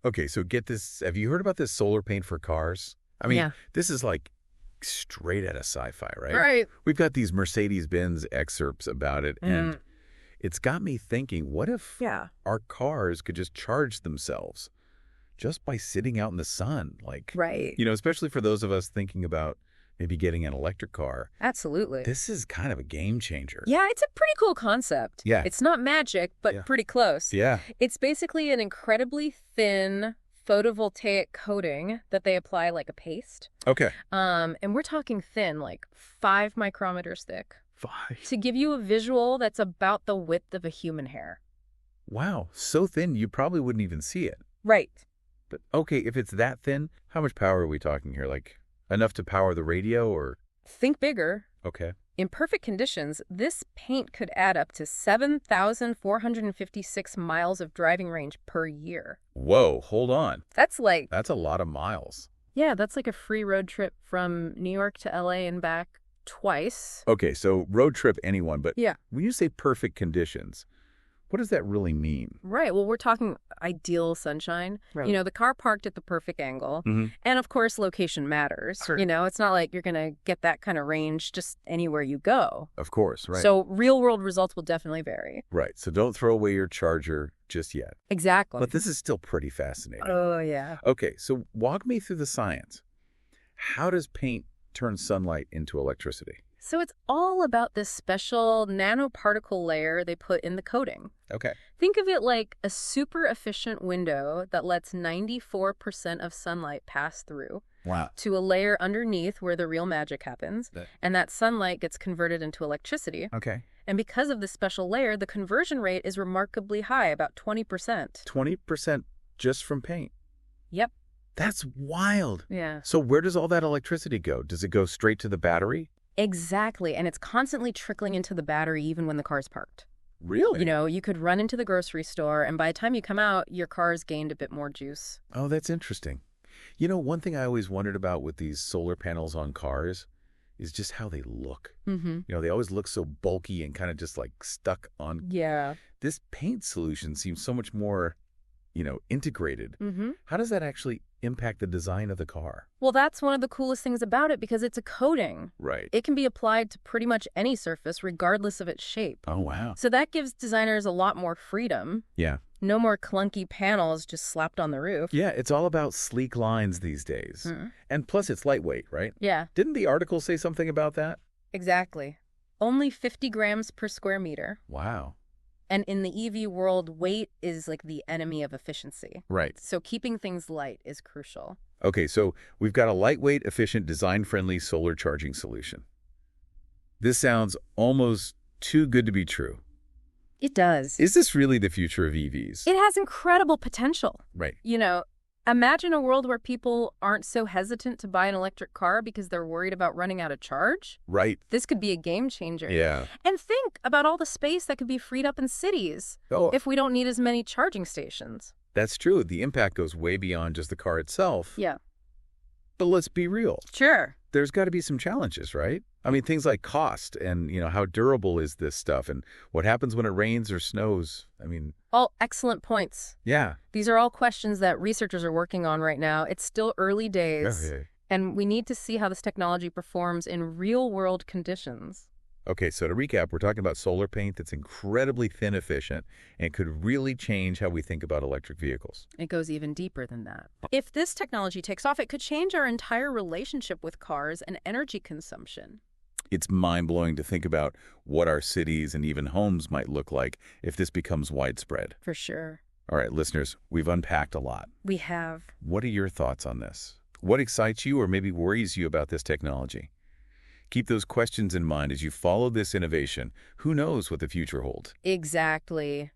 Okay, so get this. Have you heard about this solar paint for cars? I mean, Yeah. this is like straight out of sci-fi, right? Right. We've got these Mercedes-Benz excerpts about it, and it's got me thinking, what if Yeah. our cars could just charge themselves just by sitting out in the sun? Like, Right. especially for those of us thinking about maybe getting an electric car. Absolutely. This is kind of a game changer. Yeah, it's a pretty cool concept. Yeah. It's not magic, but Yeah. pretty close. Yeah. It's basically an incredibly thin photovoltaic coating that they apply like a paste. Okay. And we're talking thin, like 5 micrometers thick, 5. to give you a visual that's about the width of a human hair. Wow. So thin, you probably wouldn't even see it. Right. But okay, if it's that thin, how much power are we talking here? Like enough to power the radio or? Think bigger. Okay. In perfect conditions, this paint could add up to 7,456 miles of driving range per year. Whoa, hold on. That's like, That's a lot of miles. yeah, that's like a free road trip from New York to LA and back twice. Okay, so road trip anyone, but Yeah. when you say perfect conditions, what does that really mean? Right. Well, we're talking ideal sunshine. Right. The car parked at the perfect angle. Mm-hmm. And of course, location matters. Sure. It's not like you're going to get that kind of range just anywhere you go. Of course, right. So real world results will definitely vary. Right, so don't throw away your charger just yet. Exactly. But this is still pretty fascinating. Oh, yeah. Okay, so walk me through the science. How does paint turn sunlight into electricity? So it's all about this special nanoparticle layer they put in the coating. Okay. Think of it like a super efficient window that lets 94% of sunlight pass through Wow. to a layer underneath where the real magic happens. And that sunlight gets converted into electricity. Okay. And because of this special layer, the conversion rate is remarkably high, about 20%. 20% just from paint. Yep. That's wild. Yeah. So where does all that electricity go? Does it go straight to the battery? Exactly. And it's constantly trickling into the battery even when the car's parked. Really? You could run into the grocery store, and by the time you come out, your car's gained a bit more juice. Oh, that's interesting. One thing I always wondered about with these solar panels on cars is just how they look. Mm-hmm. They always look so bulky and kind of just like stuck on. Yeah. This paint solution seems so much more, integrated. Mm-hmm. How does that actually impact the design of the car? Well, that's one of the coolest things about it because it's a coating. Right. It can be applied to pretty much any surface, regardless of its shape. Oh, wow. So that gives designers a lot more freedom. Yeah. No more clunky panels just slapped on the roof. Yeah, it's all about sleek lines these days. Mm. And plus, it's lightweight, right? Yeah, Didn't the article say something about that? exactly. Only 50 grams per square meter. Wow. And in the EV world, weight is like the enemy of efficiency. Right. So keeping things light is crucial. Okay, so we've got a lightweight, efficient, design-friendly solar charging solution. This sounds almost too good to be true. It does. Is this really the future of EVs? It has incredible potential. Right. Imagine a world where people aren't so hesitant to buy an electric car because they're worried about running out of charge. Right. This could be a game changer. Yeah. And think about all the space that could be freed up in cities Oh, if we don't need as many charging stations. that's true. The impact goes way beyond just the car itself. Yeah. But let's be real. Sure. There's got to be some challenges, right? I mean, things like cost and, how durable is this stuff and what happens when it rains or snows. I mean, All excellent points. yeah. These are all questions that researchers are working on right now. It's still early days, Okay. and we need to see how this technology performs in real-world conditions. Okay, so to recap, we're talking about solar paint that's incredibly thin efficient and could really change how we think about electric vehicles. It goes even deeper than that. If this technology takes off, it could change our entire relationship with cars and energy consumption. It's mind-blowing to think about what our cities and even homes might look like if this becomes widespread. For sure. All right, listeners, we've unpacked a lot. We have. What are your thoughts on this? What excites you or maybe worries you about this technology? Keep those questions in mind as you follow this innovation. Who knows what the future holds? Exactly.